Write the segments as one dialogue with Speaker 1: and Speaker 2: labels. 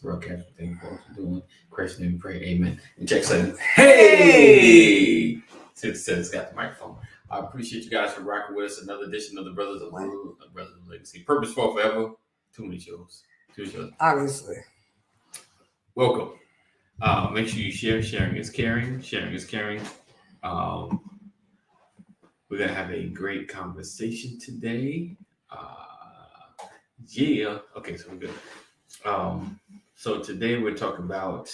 Speaker 1: broadcast. Thank you all for doing. Christ name, pray, amen. And check saying, hey! Since it's got the microphone. I appreciate you guys for rocking with us. Another edition of the Brothers of Brothers of Legacy. Purpose for Forever. Too many shows.
Speaker 2: Obviously.
Speaker 1: Welcome. Make sure you share. Sharing is caring. Sharing is caring. We're going to have a great conversation today. Yeah. Okay, so we're good. So today we're talking about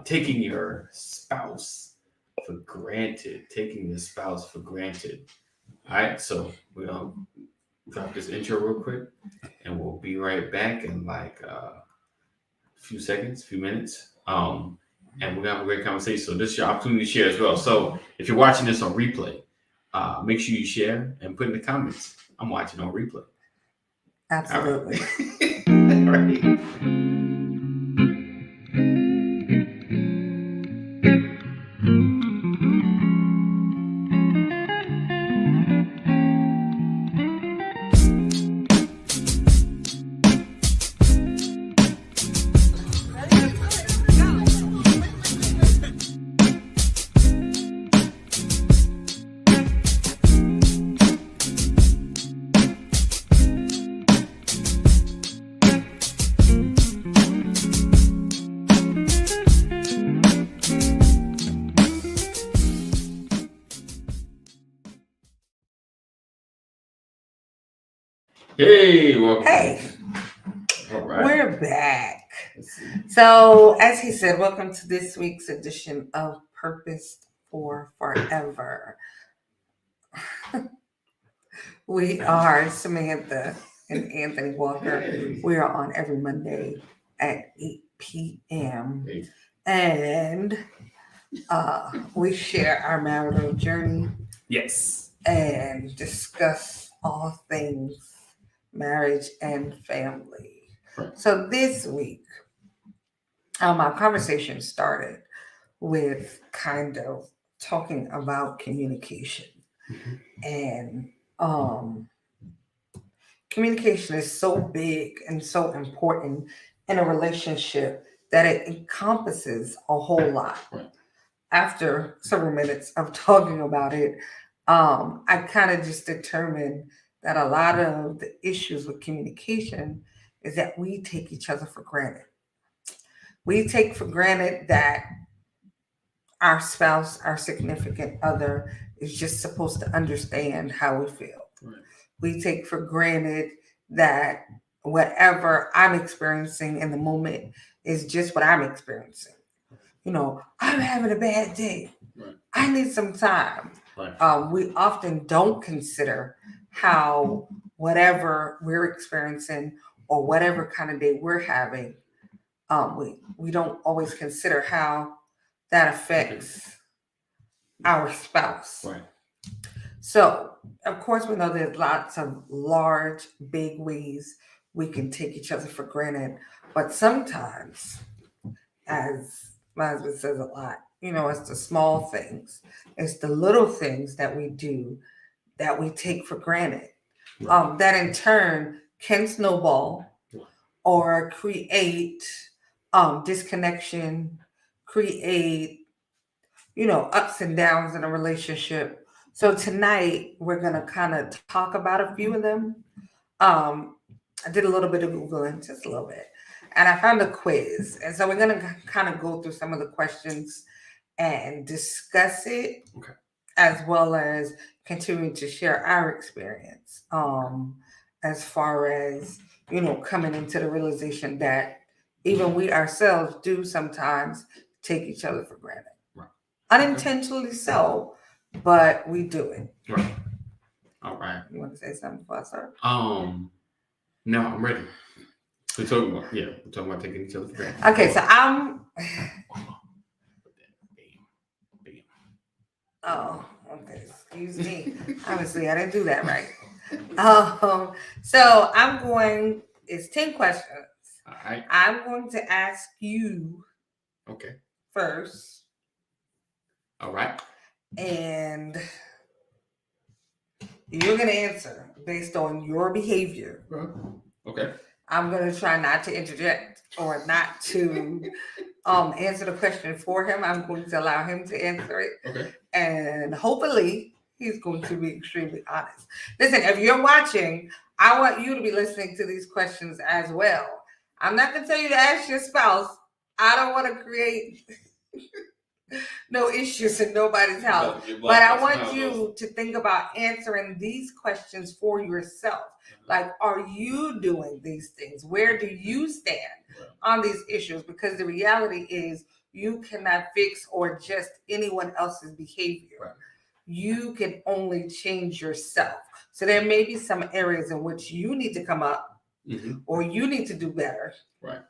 Speaker 1: taking your spouse for granted. Taking your spouse for granted. All right, so we'll drop this intro real quick, and we'll be right back in like a few minutes. And we're gonna have a great conversation. So this is your opportunity to share as well. So if you're watching this on replay, make sure you share and put in the comments. I'm watching on replay.
Speaker 2: Absolutely.
Speaker 1: All right. Hey, welcome.
Speaker 2: Hey.
Speaker 1: All right.
Speaker 2: We're back. So, as he said, welcome to this week's edition of Purpose for Forever. We are Samantha and Anthony Walker.
Speaker 1: Hey.
Speaker 2: We are on every Monday at 8 p.m. And we share our marital journey.
Speaker 1: Yes.
Speaker 2: And discuss all things marriage and family.
Speaker 1: Right.
Speaker 2: So this week, our conversation started with kind of talking about communication. And communication is so big and so important in a relationship that it encompasses a whole lot.
Speaker 1: Right.
Speaker 2: After several minutes of talking about it, I kind of just determined that a lot of the issues with communication is that we take each other for granted. We take for granted that our spouse, our significant other, is just supposed to understand how we feel.
Speaker 1: Right.
Speaker 2: We take for granted that whatever I'm experiencing in the moment is just what I'm experiencing. You know, I'm having a bad day.
Speaker 1: Right.
Speaker 2: I need some time.
Speaker 1: Right.
Speaker 2: We often don't consider how whatever we're experiencing or whatever kind of day we're having, we don't always consider how that affects our spouse.
Speaker 1: Right.
Speaker 2: So, of course, we know there's lots of large, big ways we can take each other for granted. But sometimes, as my husband says a lot, you know, it's the small things. It's the little things that we do that we take for granted.
Speaker 1: Right.
Speaker 2: That in turn can snowball or create disconnection, create, you know, ups and downs in a relationship. So tonight we're going to kind of talk about a few of them. I did a little bit of Googling, just a little bit, and I found a quiz. And so we're going to kind of go through some of the questions and discuss it,
Speaker 1: Okay,
Speaker 2: as well as continuing to share our experience as far as, you know, coming into the realization that even we ourselves do sometimes take each other for granted.
Speaker 1: Right.
Speaker 2: Unintentionally so, but we do it.
Speaker 1: Right. All right.
Speaker 2: You want to say something before I start?
Speaker 1: No, I'm ready. We're talking about taking each other for granted.
Speaker 2: Okay, so I'm. Oh, okay. Excuse me. Obviously, I didn't do that right. So I'm going. It's 10 questions.
Speaker 1: All right.
Speaker 2: I'm going to ask you.
Speaker 1: Okay.
Speaker 2: First.
Speaker 1: All right.
Speaker 2: And you're going to answer based on your behavior.
Speaker 1: Okay.
Speaker 2: I'm going to try not to interject or not to answer the question for him. I'm going to allow him to answer it.
Speaker 1: Okay.
Speaker 2: And hopefully he's going to be extremely honest. Listen, if you're watching, I want you to be listening to these questions as well. I'm not going to tell you to ask your spouse. I don't want to create no issues in nobody's house. But I want you to think about answering these questions for yourself. Like, are you doing these things? Where do you stand on these issues? Because the reality is you cannot fix or adjust anyone else's behavior.
Speaker 1: Right.
Speaker 2: You can only change yourself. So there may be some areas in which you need to come up or you need to do better.
Speaker 1: Right.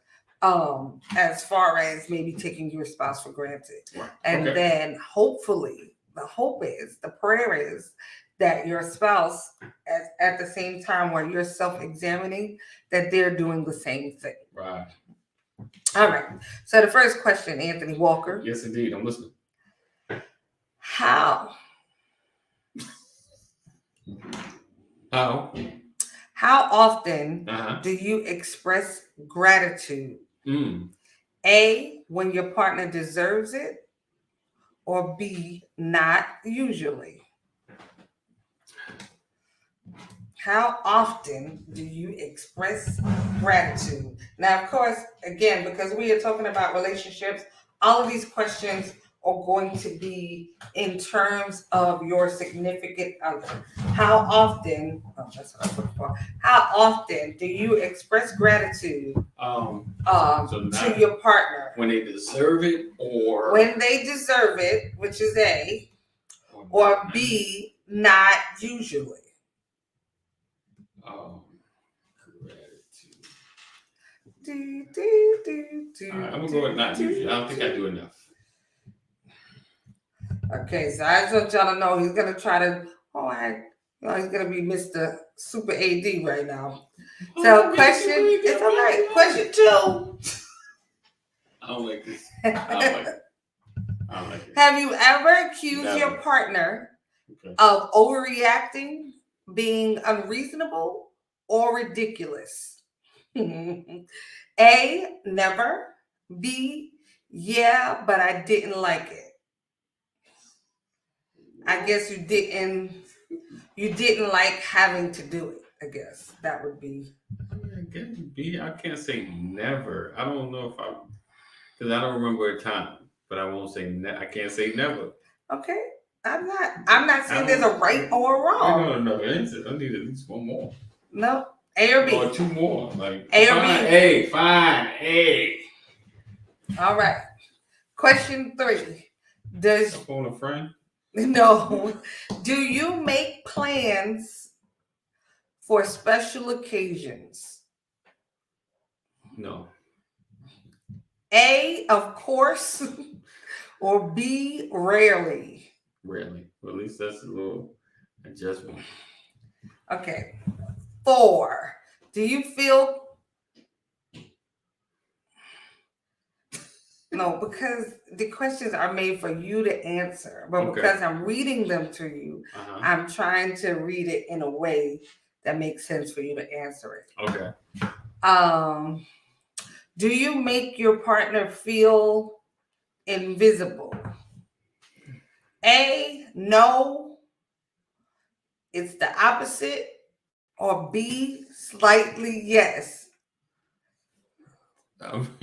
Speaker 2: As far as maybe taking your spouse for granted.
Speaker 1: Right.
Speaker 2: And then hopefully the prayer is that your spouse at the same time while you're self-examining that they're doing the same thing.
Speaker 1: Right.
Speaker 2: All right. So the first question, Anthony Walker.
Speaker 1: Yes, indeed. I'm listening.
Speaker 2: How often do you express gratitude? A, when your partner deserves it, or B, not usually? How often do you express gratitude? Now, of course, again, because we are talking about relationships, all of these questions are going to be in terms of your significant other. How often, that's what I'm looking for. How often do you express gratitude to your partner?
Speaker 1: When they deserve it, or
Speaker 2: when they deserve it, which is A, or B, not usually.
Speaker 1: Gratitude. All right, I'm gonna go with not usually. I don't think I do enough.
Speaker 2: Okay, so I just want y'all to know he's gonna try to. He's gonna be Mr. Super AD right now. So question, it's all right. Question 2.
Speaker 1: I don't like this. I don't like it.
Speaker 2: Have you ever accused your partner of overreacting, being unreasonable, or ridiculous? A, never. B, yeah, but I didn't like it. I guess you didn't like having to do it. I guess that would be.
Speaker 1: I can't say never. I don't know because I don't remember a time, but I won't say I can't say never.
Speaker 2: Okay, I'm not saying there's a right or a wrong.
Speaker 1: No, I need at least one more.
Speaker 2: No, A or B.
Speaker 1: Or 2 more, like
Speaker 2: A or B.
Speaker 1: Fine, A.
Speaker 2: All right. Question 3. Does
Speaker 1: phone a friend?
Speaker 2: No. Do you make plans for special occasions?
Speaker 1: No.
Speaker 2: A, of course, or B, rarely?
Speaker 1: Rarely. Well, at least that's a little adjustment.
Speaker 2: Okay. 4. Do you feel... No, because the questions are made for you to answer, but because I'm reading them to you, I'm trying to read it in a way that makes sense for you to answer it.
Speaker 1: Okay.
Speaker 2: Do you make your partner feel invisible? A, no, it's the opposite, or B, slightly yes.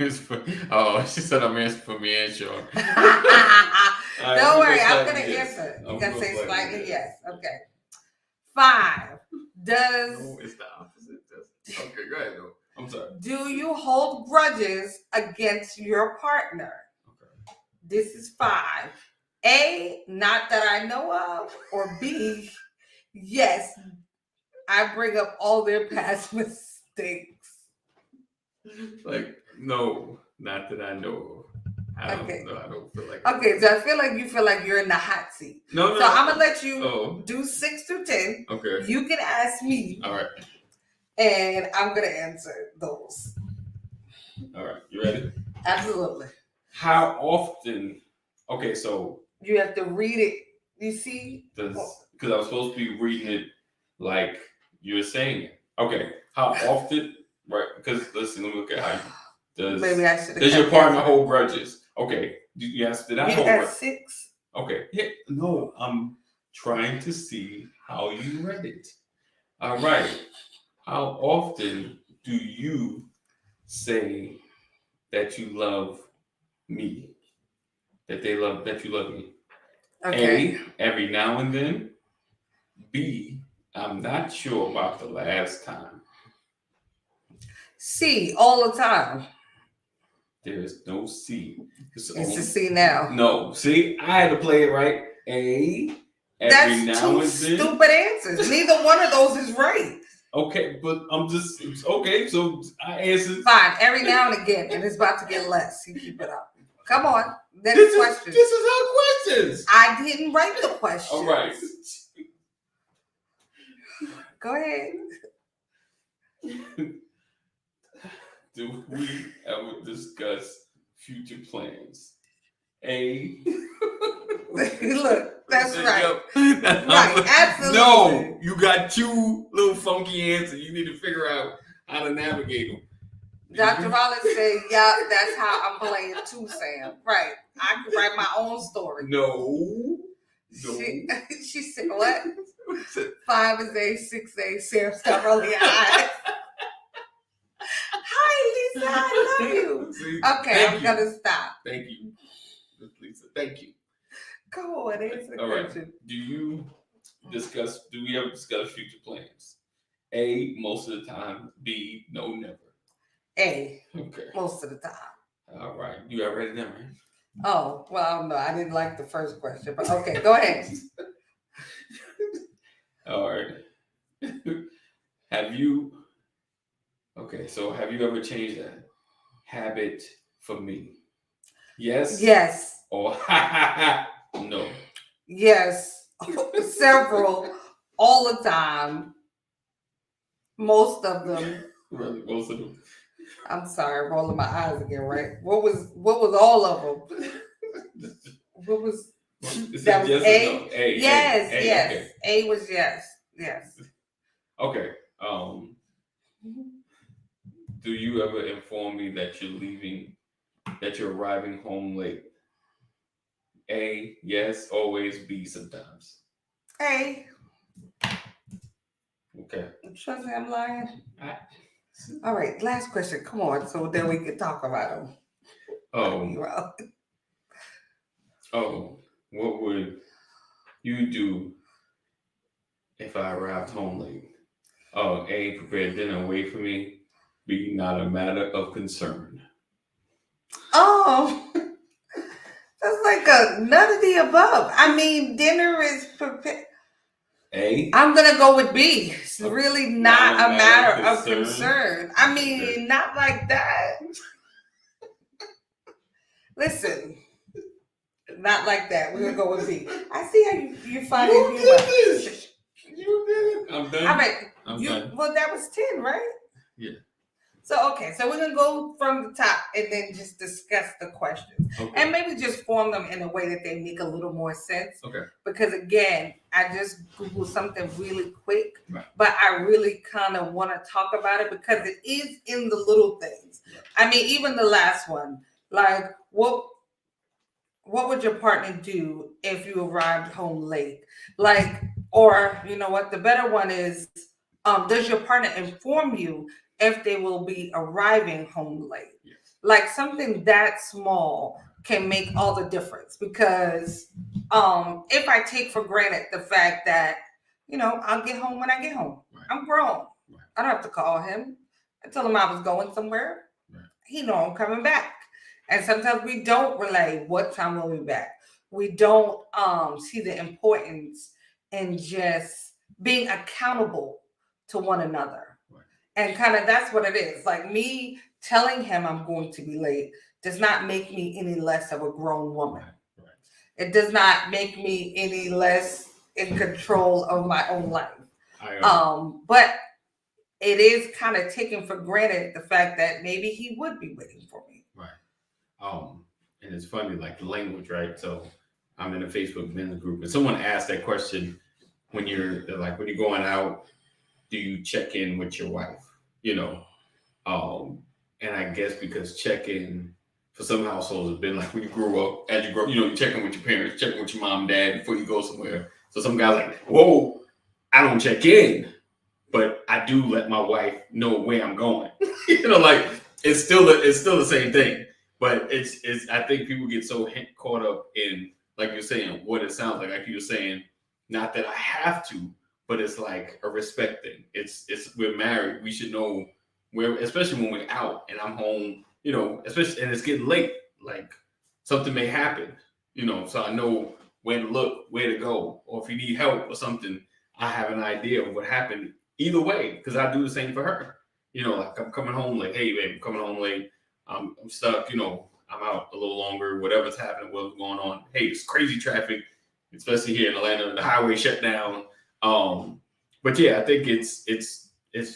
Speaker 1: She said I'm answering for me and Sean.
Speaker 2: Don't worry, I'm going to answer. You're going to say slightly yes. Okay. 5.
Speaker 1: No, it's the opposite. Okay, go ahead. No, I'm sorry.
Speaker 2: Do you hold grudges against your partner? Okay. This is 5. A, not that I know of, or B, yes, I bring up all their past mistakes.
Speaker 1: Like, no, not that I know of. I don't feel like.
Speaker 2: Okay, so I feel like you feel like you're in the hot seat.
Speaker 1: No.
Speaker 2: So I'm gonna let you do 6 through 10.
Speaker 1: Okay.
Speaker 2: You can ask me.
Speaker 1: All right.
Speaker 2: And I'm gonna answer those.
Speaker 1: All right. You ready?
Speaker 2: Absolutely.
Speaker 1: How often? Okay, so
Speaker 2: you have to read it. You see?
Speaker 1: Because I was supposed to be reading it like you were saying it. Okay. How often Right? Because listen, let me look at how you
Speaker 2: Maybe I should.
Speaker 1: does your partner hold grudges? Okay, yes, did I
Speaker 2: You're
Speaker 1: hold
Speaker 2: at
Speaker 1: grudges?
Speaker 2: 6.
Speaker 1: Okay, yeah, no, I'm trying to see how you read it. All right, how often do you say that you love me? That you love me?
Speaker 2: Okay.
Speaker 1: A, every now and then. B, I'm not sure about the last time.
Speaker 2: C, all the time.
Speaker 1: There is no C.
Speaker 2: It's a C now.
Speaker 1: No, see, I had to play it right. A, every
Speaker 2: That's
Speaker 1: now
Speaker 2: two
Speaker 1: and then.
Speaker 2: stupid answers. Neither one of those is right.
Speaker 1: Okay, but I'm just okay. So I answered.
Speaker 2: Fine, every now and again, and it's about to get less. You keep it up. Come on, next
Speaker 1: This
Speaker 2: question.
Speaker 1: is our questions.
Speaker 2: I didn't write the question.
Speaker 1: All right.
Speaker 2: Go ahead.
Speaker 1: Do we ever discuss future plans? A.
Speaker 2: Look, that's right.
Speaker 1: Right,
Speaker 2: absolutely.
Speaker 1: No, you got two little funky answers. You need to figure out how to navigate them.
Speaker 2: Dr. Wallace said, yeah, that's how I'm playing too, Sam. Right. I can write my own story.
Speaker 1: No.
Speaker 2: She said, what? 5 is A, 6 A, Sam's got rolling eyes. Hi, Lisa, I love you.
Speaker 1: See,
Speaker 2: Okay, I'm going to stop.
Speaker 1: Thank you, Lisa. Thank you.
Speaker 2: Go on, answer the question.
Speaker 1: Do we ever discuss future plans? A, most of the time. B, no, never.
Speaker 2: A,
Speaker 1: okay.
Speaker 2: Most of the time.
Speaker 1: All right. You got ready then, right?
Speaker 2: Oh, well, no, I didn't like the first question, but okay, go ahead.
Speaker 1: All right. Have you ever changed a habit for me? Yes?
Speaker 2: Yes.
Speaker 1: Or no?
Speaker 2: Yes. Several, all the time. Most of them.
Speaker 1: Really, most of them.
Speaker 2: I'm sorry, rolling my eyes again, right? What was all of them? What was that? Was
Speaker 1: yes
Speaker 2: A?
Speaker 1: No? A.
Speaker 2: Yes,
Speaker 1: A,
Speaker 2: yes.
Speaker 1: Okay.
Speaker 2: A was yes. Yes.
Speaker 1: Okay. Do you ever inform me that you're arriving home late? A, yes, always. B, sometimes.
Speaker 2: A.
Speaker 1: Okay.
Speaker 2: Trust me, I'm lying. All right, last question. Come on, so then we can talk about them.
Speaker 1: What would you do if I arrived home late? A, prepare dinner and wait for me. B, not a matter of concern.
Speaker 2: That's like a none of the above. I mean, dinner is prepared.
Speaker 1: A.
Speaker 2: I'm gonna go with B. It's really not a matter of concern. I mean, okay. Not like that. Listen, not like that. We're gonna go with B. I see how you find it.
Speaker 1: You did it. I'm done.
Speaker 2: All right.
Speaker 1: I'm done.
Speaker 2: Well, that was 10, right?
Speaker 1: Yeah.
Speaker 2: So we're gonna go from the top and then just discuss the questions, and maybe just form them in a way that they make a little more sense.
Speaker 1: Okay.
Speaker 2: Because again, I just Googled something really quick,
Speaker 1: right.
Speaker 2: But I really kind of want to talk about it because it is in the little things. Right. I mean, even the last one, like what would your partner do if you arrived home late? Like, or you know what? The better one is, does your partner inform you if they will be arriving home late?
Speaker 1: Yes.
Speaker 2: Like something that small can make all the difference because if I take for granted the fact that, I'll get home when I get home. Right. I'm grown. Right. I don't have to call him. I tell him I was going somewhere. Right. He know I'm coming back. And sometimes we don't relay what time we'll be back. We don't see the importance in just being accountable to one another. And kind of that's what it is. Like me telling him I'm going to be late does not make me any less of a grown woman. Right. It does not make me any less in control of my own life. But it is kind of taken for granted the fact that maybe he would be waiting for me.
Speaker 1: Right. And it's funny, like the language, right? So I'm in a Facebook men's group and someone asked that question when you're going out, do you check in with your wife? And I guess because check-in for some households has been like when you grew up, as you grow up, you check in with your parents, check in with your mom and dad before you go somewhere. So some guys like, whoa, I don't check in, but I do let my wife know where I'm going. Like it's still the same thing. But it's I think people get so caught up in, like you're saying, what it sounds like you're saying, not that I have to, but it's like a respect thing. It's we're married, we should know where, especially when we're out and I'm home, especially, and it's getting late, like something may happen, so I know where to look, where to go, or if you need help or something, I have an idea of what happened either way, because I do the same for her. Like I'm coming home late. Hey, babe, I'm coming home late. I'm stuck. I'm out a little longer. Whatever's happening, what's going on. Hey, it's crazy traffic, especially here in Atlanta. The highway shut down. But yeah, I think it's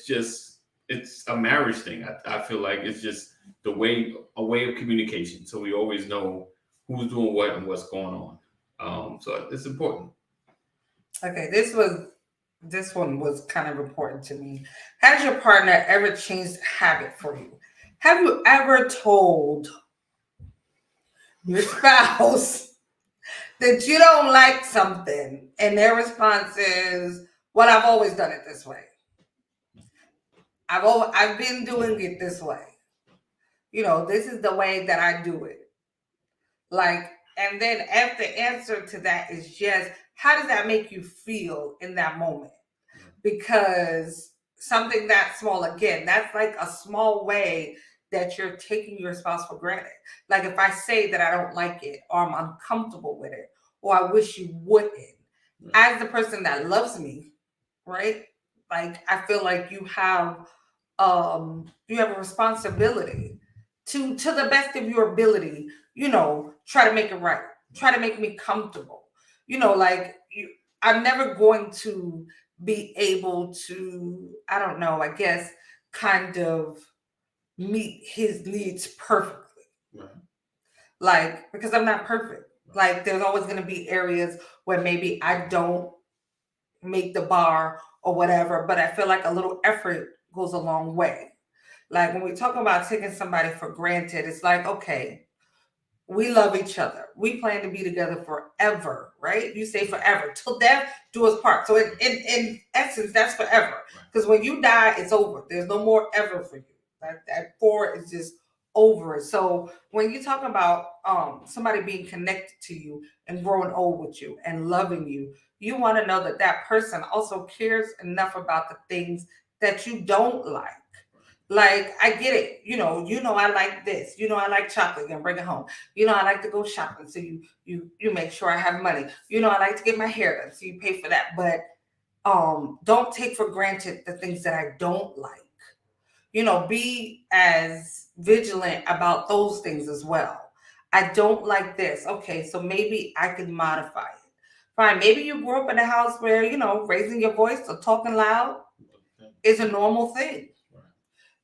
Speaker 1: just it's a marriage thing. I feel like it's just a way of communication, so we always know who's doing what and what's going on. So it's important.
Speaker 2: Okay, this one was kind of important to me. Has your partner ever changed habit for you? Have you ever told your spouse that you don't like something and their response is, well, I've always done it this way. I've been doing it this way. This is the way that I do it. Like, and then if the answer to that is yes, how does that make you feel in that moment? Because something that small, again, that's like a small way that you're taking your spouse for granted. Like if I say that I don't like it or I'm uncomfortable with it or I wish you wouldn't, as the person that loves me, right? Like I feel like you have a responsibility to the best of your ability, try to make it right, try to make me comfortable. I'm never going to be able to, I don't know, I guess, kind of meet his needs perfectly.
Speaker 1: Right.
Speaker 2: Like, because I'm not perfect. Like, there's always going to be areas where maybe I don't make the bar or whatever, but I feel like a little effort goes a long way. Like, when we talk about taking somebody for granted, it's like, okay, we love each other. We plan to be together forever, right? You say forever, till death do us part. So in essence, that's forever. Because when you die, it's over. There's no more ever for you. That for is just over. So when you talk about somebody being connected to you and growing old with you and loving you, you want to know that that person also cares enough about the things that you don't like. Like, I get it. I like this. I like chocolate and bring it home. I like to go shopping. So you make sure I have money. I like to get my hair done. So you pay for that. But don't take for granted the things that I don't like. Be as vigilant about those things as well. I don't like this. Okay, so maybe I could modify it. Fine. Maybe you grew up in a house where, raising your voice or talking loud is a normal thing.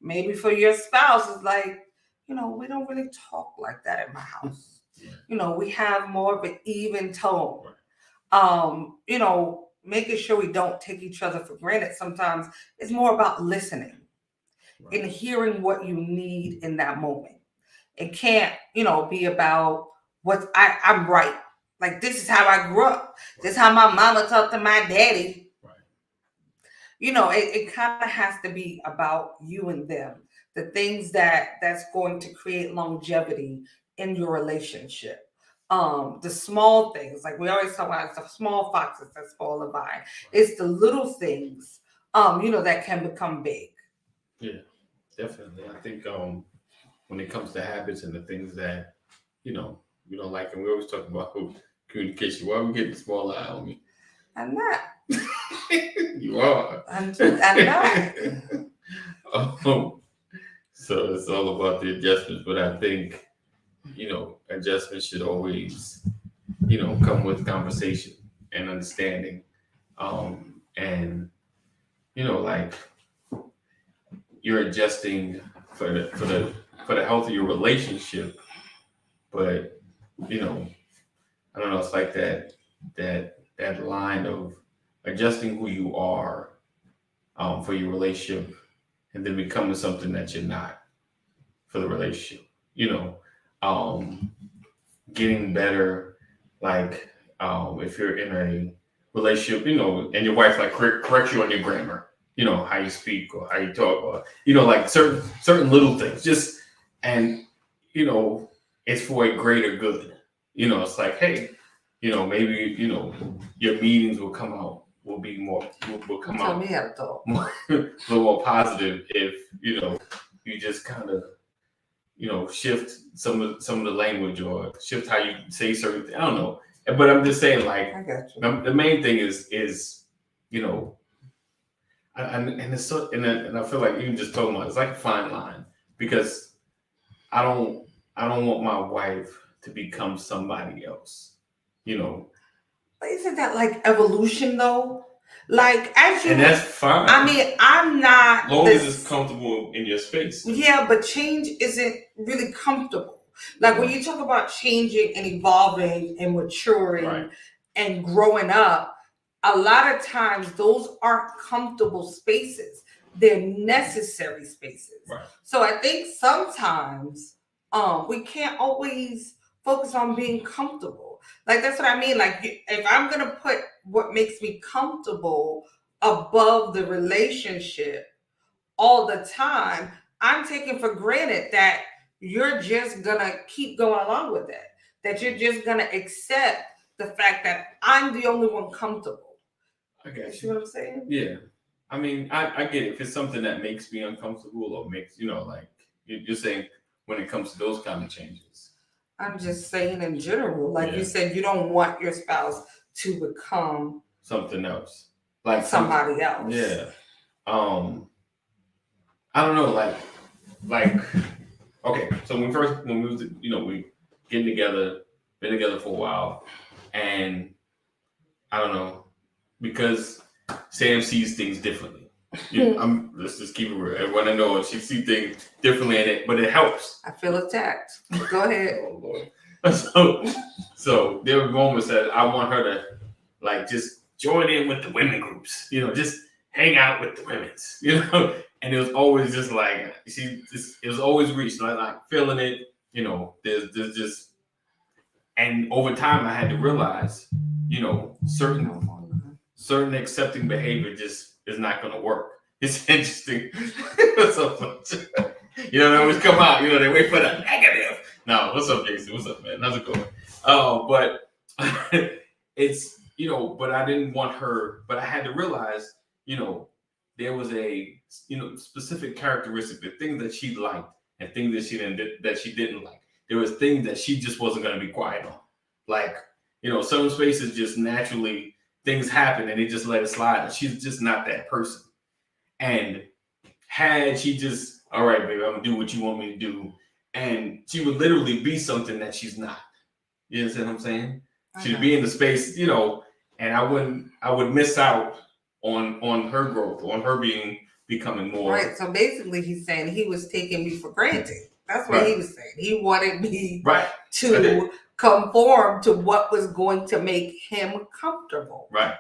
Speaker 2: Maybe for your spouse, it's like, we don't really talk like that in my house. We have more of an even tone. Making sure we don't take each other for granted sometimes it's more about listening and hearing what you need in that moment. It can't, be about I'm right. Like, this is how I grew up. This is how my mama talked to my daddy. It kind of has to be about you and them, the things that's going to create longevity in your relationship. The small things, like we always talk about, it's the small foxes that spoil the vine. It's the little things, that can become big.
Speaker 1: Yeah, definitely. I think when it comes to habits and the things that we don't like, and we always talk about communication. Why are we getting the small eye on me?
Speaker 2: I'm not.
Speaker 1: You are.
Speaker 2: I'm not.
Speaker 1: So it's all about the adjustments, but I think adjustments should always come with conversation and understanding, and like you're adjusting for the health of your relationship, but I don't know, it's like that line of adjusting who you are for your relationship and then becoming something that you're not for the relationship. You know, getting better, like if you're in a relationship, and your wife like corrects you on your grammar, how you speak or how you talk, or like certain little things, just and it's for a greater good. It's like, hey, maybe your meetings will be more will come
Speaker 2: Tell
Speaker 1: out
Speaker 2: me how to talk.
Speaker 1: a little more positive if you just kind of shift some of the language or shift how you say certain things. I don't know, but I'm just saying, like,
Speaker 2: I got you.
Speaker 1: the main thing is and it's so and I feel like you just told me it's like a fine line, because I don't want my wife to become somebody else.
Speaker 2: But isn't that like evolution though? Like, as you,
Speaker 1: and that's fine.
Speaker 2: I mean, I'm not.
Speaker 1: As long as it's comfortable in your space.
Speaker 2: Yeah, but change isn't really comfortable. Like, when you talk about changing and evolving and maturing and growing up, a lot of times those aren't comfortable spaces. They're necessary spaces.
Speaker 1: Right.
Speaker 2: So I think sometimes we can't always focus on being comfortable. Like, that's what I mean. Like, if I'm going to put what makes me comfortable above the relationship all the time, I'm taking for granted that you're just going to keep going along with it, that you're just going to accept the fact that I'm the only one comfortable.
Speaker 1: I got you.
Speaker 2: See what I'm saying?
Speaker 1: Yeah. I mean, I get it. If it's something that makes me uncomfortable or makes, like, you're saying when it comes to those kind of changes.
Speaker 2: I'm just saying in general, like you said, you don't want your spouse to become
Speaker 1: something else, like
Speaker 2: somebody else.
Speaker 1: Yeah. I don't know, like, okay. So when we was, we getting together, been together for a while, and I don't know, because Sam sees things differently. Let's just keep it real. Everyone I know, she sees things differently but it helps.
Speaker 2: I feel attacked. Go ahead.
Speaker 1: Oh Lord. So there were moments that I want her to, like, just join in with the women groups, just hang out with the women's, and it was always just like it was always reached, like feeling it, there's just, and over time I had to realize, certain accepting behavior just is not going to work. It's interesting. What's up, they always come out. They wait for the negative. No, what's up, Jason? What's up, man? How's it going? But it's but I didn't want her. But I had to realize, there was a specific characteristic, the things that she liked and things that she didn't like. There was things that she just wasn't going to be quiet on. Like, some spaces just naturally, things happen and they just let it slide. She's just not that person. And had she just, all right, baby, I'm gonna do what you want me to do, and she would literally be something that she's not. You understand what I'm saying? She'd be in the space, and I would miss out on her growth, on her becoming more.
Speaker 2: Right. So basically, he's saying he was taking me for granted. That's what he was saying. He wanted me to conform to what was going to make him comfortable.
Speaker 1: Right.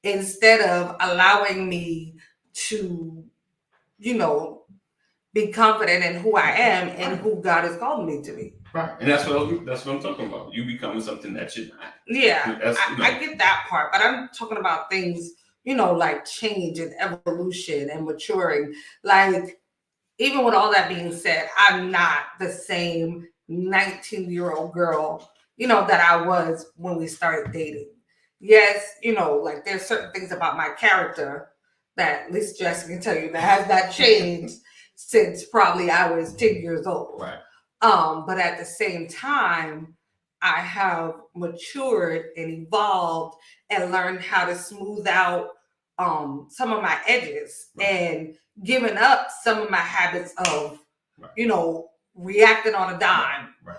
Speaker 2: Instead of allowing me to, be confident in who I am and who God has called me to be.
Speaker 1: Right. And that's what I'm talking about. You becoming something that you're not.
Speaker 2: Yeah. I get that part, but I'm talking about things, like change and evolution and maturing. Like, even with all that being said, I'm not the same 19-year-old girl, that I was when we started dating. Yes, like, there's certain things about my character that at least Jessica can tell you that has not changed since probably I was 10 years old.
Speaker 1: Right.
Speaker 2: But at the same time, I have matured and evolved and learned how to smooth out some of my edges and given up some of my habits of, reacting on a dime.
Speaker 1: Right.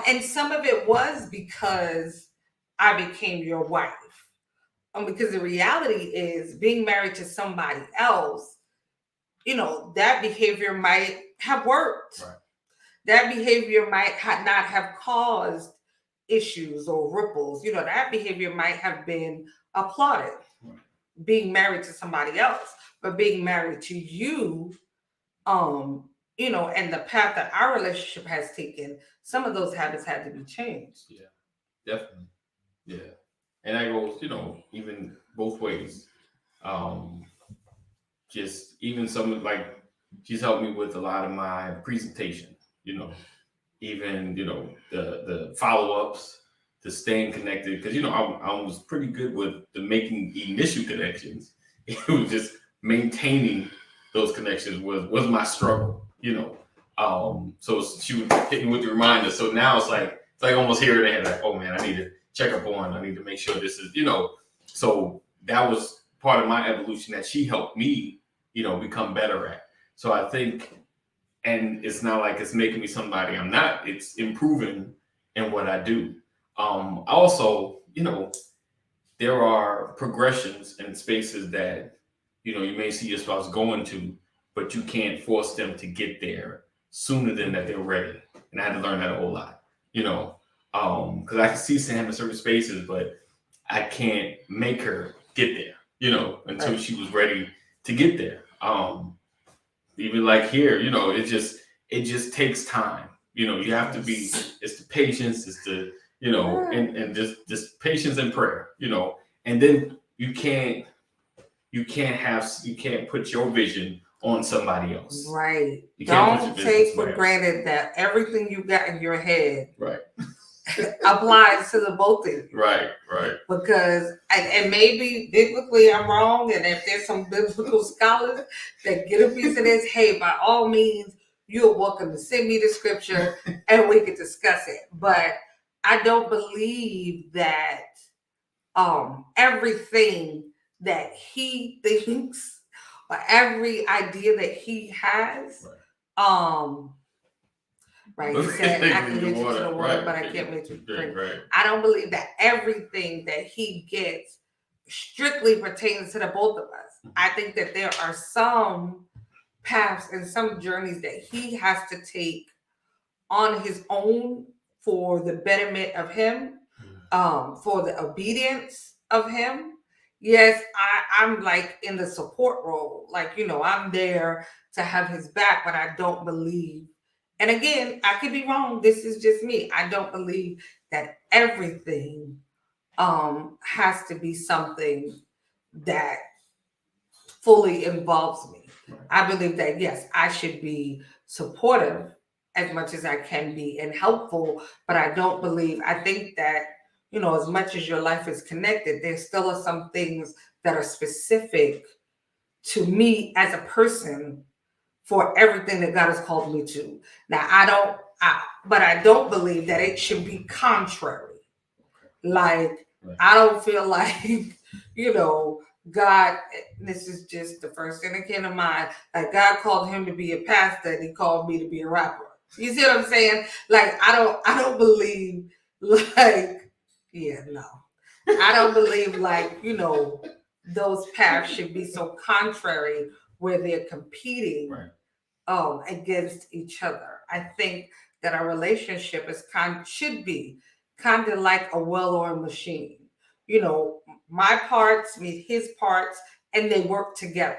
Speaker 2: And some of it was because I became your wife. Because the reality is, being married to somebody else, that behavior might have worked.
Speaker 1: Right.
Speaker 2: That behavior might not have caused issues or ripples. That behavior might have been applauded. Right. Being married to somebody else, but being married to you, And the path that our relationship has taken, some of those habits had to be changed.
Speaker 1: Yeah, definitely. Yeah, and that goes, even both ways. Um, just even some like she's helped me with a lot of my presentation. You know, even the follow ups, to staying connected because I was pretty good with the making initial connections. It was just maintaining those connections was my struggle. So she would hit me with the reminder. So now it's like almost here and there. Like, oh man, I need to check up on. I need to make sure this is. So that was part of my evolution that she helped me become better at. So I think, and it's not like it's making me somebody I'm not. It's improving in what I do. Also, there are progressions and spaces that you may see your spouse going to, but you can't force them to get there sooner than that they're ready. And I had to learn that a whole lot. Because I can see Sam in certain spaces, but I can't make her get there. Until
Speaker 2: Right.
Speaker 1: she was ready to get there. Even like here, it just takes time. You have to be. It's the patience. It's the and just patience and prayer. And then you can't put your vision on somebody else.
Speaker 2: Right.
Speaker 1: You can't put your
Speaker 2: Don't
Speaker 1: vision on
Speaker 2: take for
Speaker 1: somebody else.
Speaker 2: granted that everything you got in your head
Speaker 1: Right.
Speaker 2: applies to the both of you.
Speaker 1: Right.
Speaker 2: Because and maybe biblically I'm wrong, and if there's some biblical scholars that get a piece of this, hey, by all means, you're welcome to send me the scripture and we can discuss it. But I don't believe that everything that he thinks or every idea that he has, right. He said, I can get you to the water, but I can't make you drink.
Speaker 1: Right.
Speaker 2: I don't believe that everything that he gets strictly pertains to the both of us. I think that there are some paths and some journeys that he has to take on his own for the betterment of him, for the obedience of him. Yes, I'm like in the support role. Like, I'm there to have his back, but I don't believe, and again, I could be wrong. This is just me. I don't believe that everything has to be something that fully involves me. I believe that yes, I should be supportive as much as I can be and helpful, but I think that, as much as your life is connected, there still are some things that are specific to me as a person for everything that God has called me to. Now, but I don't believe that it should be contrary. Like, I don't feel like, God, this is just the first thing that came to mind. Like, God called him to be a pastor and he called me to be a rapper. You see what I'm saying? Like, I don't believe like, yeah, no. I don't believe like, those paths should be so contrary where they're competing against each other. I think that our relationship should be kind of like a well-oiled machine. My parts meet his parts, and they work together.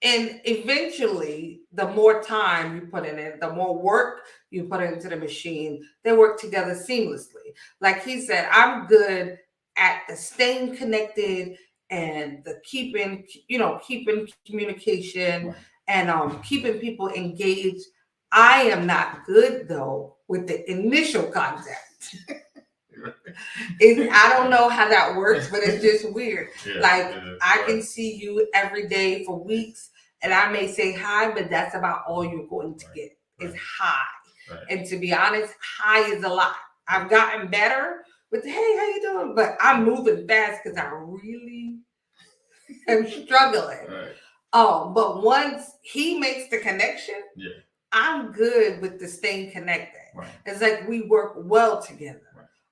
Speaker 2: And eventually, the more time you put in it, the more work you put into the machine, they work together seamlessly. Like he said, I'm good at the staying connected and the keeping communication and keeping people engaged. I am not good though with the initial contact. I don't know how that works, but it's just weird. I can see you every day for weeks, and I may say hi, but that's about all you're going to get is hi. And to be honest, hi is a lot. I've gotten better with hey, how you doing? But I'm moving fast because I really am struggling. But once he makes the connection, I'm good with the staying connected. It's like we work well together.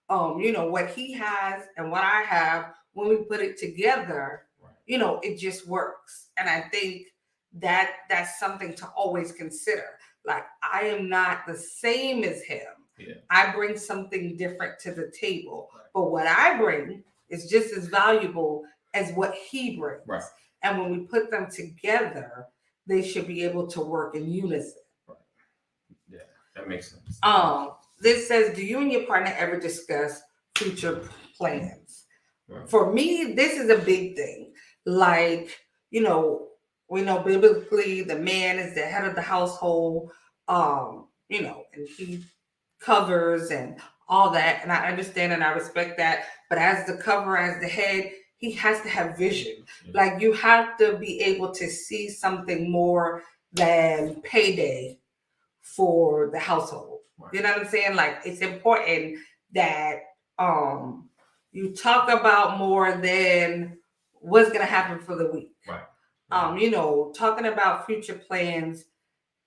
Speaker 2: What he has and what I have, when we put it together, it just works. And I think that that's something to always consider. Like, I am not the same as him. I bring something different to the table, but what I bring is just as valuable as what he brings. And when we put them together, they should be able to work in unison.
Speaker 1: Yeah, that makes sense.
Speaker 2: This says, do you and your partner ever discuss future plans?
Speaker 1: Right.
Speaker 2: For me, this is a big thing. Like, we know biblically the man is the head of the household, and he covers and all that. And I understand and I respect that. But as the cover, as the head, he has to have vision.
Speaker 1: Yeah.
Speaker 2: Like, you have to be able to see something more than payday for the household.
Speaker 1: Right.
Speaker 2: You know what I'm saying? Like, it's important that you talk about more than what's gonna happen for the week.
Speaker 1: Right.
Speaker 2: Talking about future plans,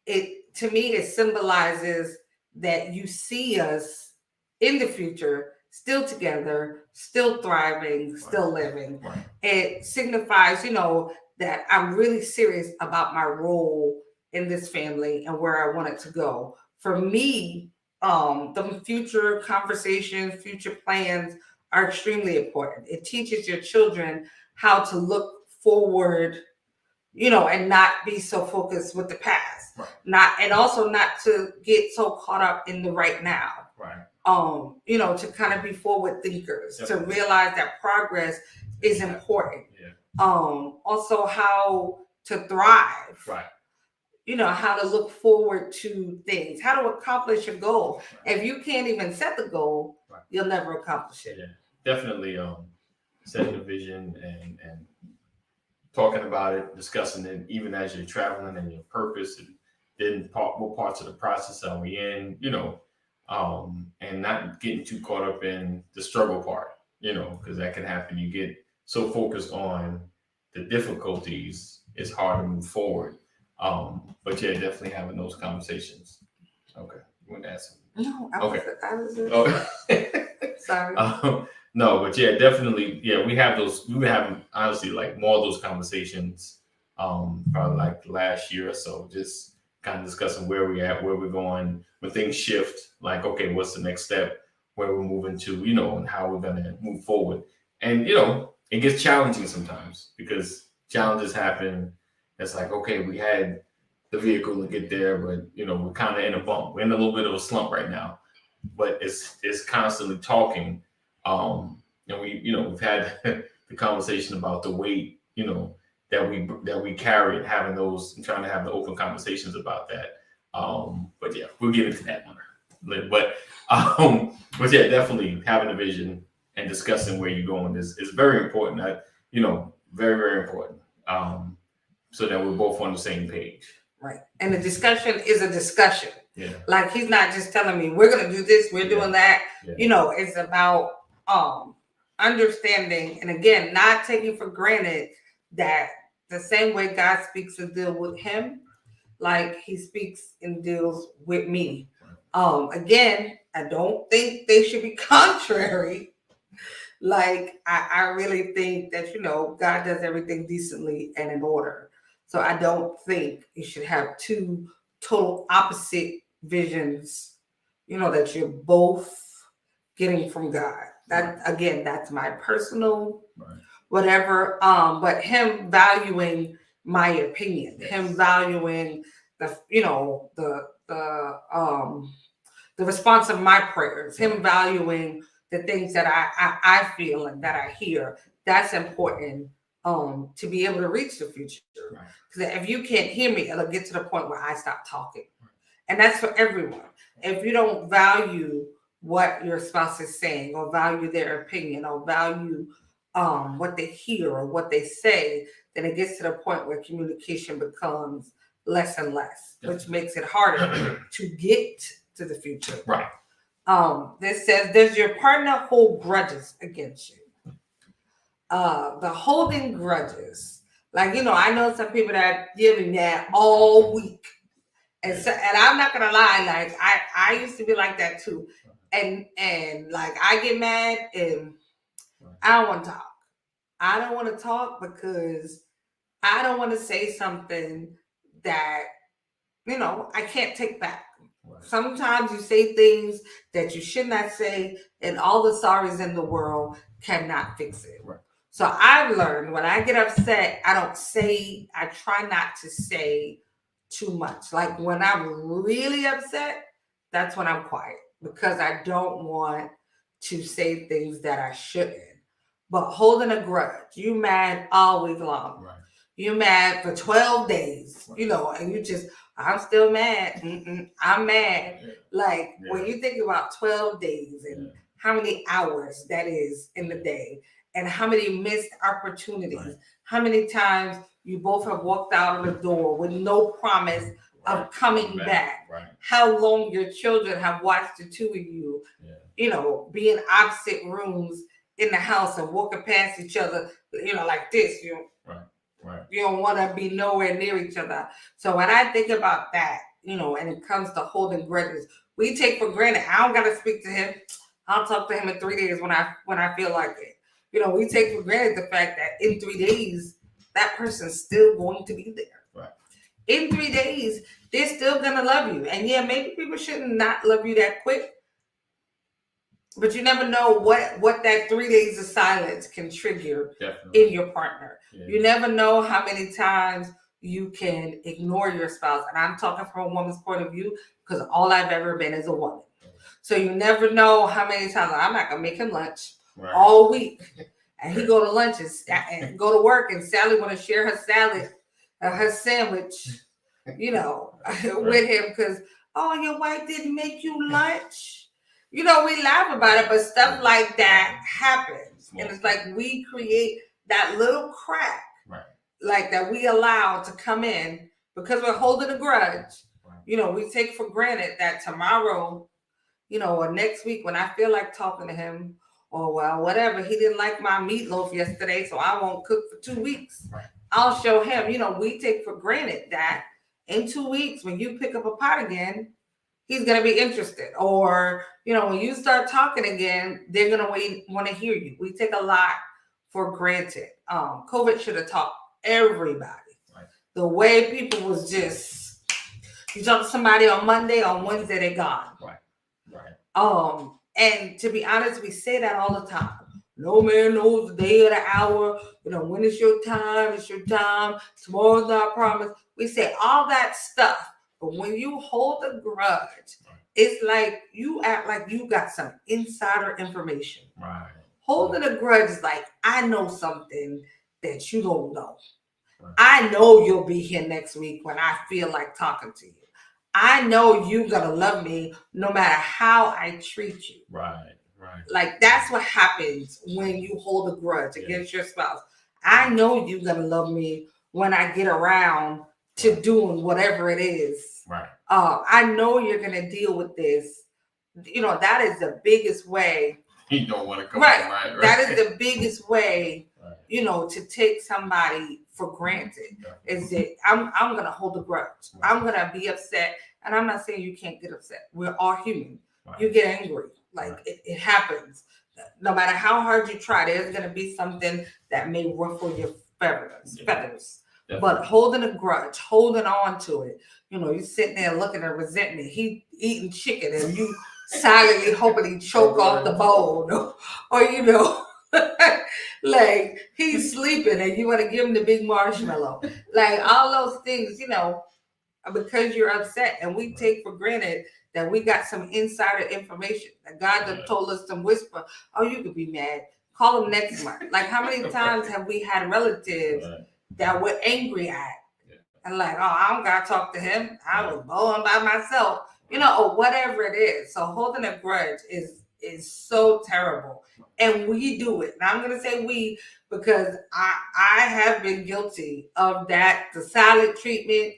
Speaker 2: it symbolizes that you see us in the future still together, still thriving, still living.
Speaker 1: Right.
Speaker 2: It signifies, that I'm really serious about my role in this family and where I want it to go. For me, the future conversations, future plans are extremely important. It teaches your children how to look forward, and not be so focused with the past.
Speaker 1: Right.
Speaker 2: And also not to get so caught up in the right now.
Speaker 1: Right.
Speaker 2: To kind of be forward thinkers,
Speaker 1: Definitely.
Speaker 2: to realize that progress is important.
Speaker 1: Yeah.
Speaker 2: Also how to thrive.
Speaker 1: Right.
Speaker 2: How to look forward to things, how to accomplish a goal.
Speaker 1: Right.
Speaker 2: If you can't even set the goal,
Speaker 1: right.
Speaker 2: You'll never accomplish it.
Speaker 1: Yeah, definitely. Setting a vision and talking about it, discussing it, even as you're traveling and your purpose, and then what parts of the process are we in, and not getting too caught up in the struggle part, because that can happen. You get so focused on the difficulties, it's hard to move forward. But yeah, definitely having those conversations. Okay, you want to ask something?
Speaker 2: No, I was sorry.
Speaker 1: No, but yeah, definitely. Yeah, we have those. We've been having honestly like more of those conversations. Probably like the last year or so, just kind of discussing where we're at, where we're going, when things shift. Like, okay, what's the next step? Where we're moving to, and how we're gonna move forward. And it gets challenging sometimes because challenges happen. It's like, okay, we had the vehicle to get there, but we're kind of in a bump. We're in a little bit of a slump right now. But it's constantly talking. And we've had the conversation about the weight, that we carry, and having those and trying to have the open conversations about that. But yeah, we'll get into that one. But yeah, definitely having a vision and discussing where you're going is very important. Very, very important. So that we're both on the same page.
Speaker 2: Right. And the discussion is a discussion.
Speaker 1: Yeah.
Speaker 2: Like, he's not just telling me we're gonna do this, we're doing that.
Speaker 1: Yeah.
Speaker 2: It's about understanding, and again, not taking for granted that the same way God speaks and deals with him, like he speaks and deals with me. Again, I don't think they should be contrary. Like, I really think that, God does everything decently and in order. So I don't think you should have two total opposite visions, that you're both getting from God. That, again, that's my personal whatever. But him valuing my opinion, him valuing the response of my prayers, him valuing the things that I feel and that I hear. That's important to be able to reach the future. Because if you can't hear me, it'll get to the point where I stop talking. And that's for everyone. If you don't value what your spouse is saying, or value their opinion, or value what they hear or what they say, then it gets to the point where communication becomes less and less, which makes it harder to get to the future.
Speaker 1: Right.
Speaker 2: This says, does your partner hold grudges against you? The holding grudges. Like, I know some people that give me that all week. And I'm not gonna lie, like I used to be like that too. And like, I get mad and I don't want to talk. I don't want to talk because I don't want to say something that, I can't take back. Sometimes you say things that you should not say, and all the sorries in the world cannot fix it. So I've learned when I get upset, I try not to say too much. Like when I'm really upset, that's when I'm quiet because I don't want to say things that I shouldn't. But holding a grudge, you mad all week long.
Speaker 1: Right.
Speaker 2: You mad for 12 days, and you just, I'm still mad. I'm mad.
Speaker 1: Yeah.
Speaker 2: Like when you think about 12 days and how many hours that is in the day and how many missed opportunities, how many times you both have walked out of the door with no promise of coming back, how long your children have watched the two of you, be in opposite rooms in the house and walking past each other, like this, you don't want to be nowhere near each other. So when I think about that, and it comes to holding grudges, we take for granted. I don't got to speak to him. I'll talk to him in 3 days when I feel like it. We take for granted the fact that in 3 days, that person's still going to be there.
Speaker 1: Right.
Speaker 2: In 3 days, they're still going to love you. And yeah, maybe people shouldn't not love you that quick. But you never know what that 3 days of silence can trigger in your partner. Yeah. You never know how many times you can ignore your spouse. And I'm talking from a woman's point of view because all I've ever been is a woman. So you never know how many times I'm not going to make him lunch all week. And he go to lunch and go to work and Sally want to share her salad, her sandwich, with him because, oh, your wife didn't make you lunch. We laugh about it, but stuff like that happens. And it's like we create that little crack, like that we allow to come in because we're holding a grudge. We take for granted that tomorrow, or next week when I feel like talking to him, or well, whatever, he didn't like my meatloaf yesterday, so I won't cook for 2 weeks. I'll show him, we take for granted that in 2 weeks, when you pick up a pot again, he's going to be interested. Or, when you start talking again, they're going to want to hear you. We take a lot for granted. COVID should have taught everybody. The way people was just, you talk to somebody on Monday, on Wednesday, they're gone. And to be honest, we say that all the time. No man knows the day or the hour. When it's your time, it's your time. Tomorrow's not promised. We say all that stuff. But when you hold a grudge, it's like you act like you got some insider information. Holding a grudge is like, I know something that you don't know. I know you'll be here next week when I feel like talking to you. I know you're going to love me no matter how I treat you. Like that's what happens when you hold a grudge against your spouse. I know you're going to love me when I get around to doing whatever it is. I know you're going to deal with this. That is the biggest way.
Speaker 1: You don't want to come right.
Speaker 2: That is the biggest way, to take somebody for granted. Is that I'm going to hold a grudge. I'm going to be upset. And I'm not saying you can't get upset. We're all human. You get angry. Like it happens. No matter how hard you try, there's going to be something that may ruffle your feathers. But holding a grudge, holding on to it, you sitting there looking at resentment. He eating chicken and you silently hoping he choke off the bone, or like he's sleeping and you want to give him the big marshmallow. Like all those things, because you're upset, and we take for granted that we got some insider information that God done told us to whisper. Oh, you could be mad. Call him next month. Like how many times have we had relatives that we're angry at? And like, oh, I don't got to talk to him. I was bowling by myself, or whatever it is. So holding a grudge is so terrible. And we do it. And I'm going to say we, because I have been guilty of that, the silent treatment.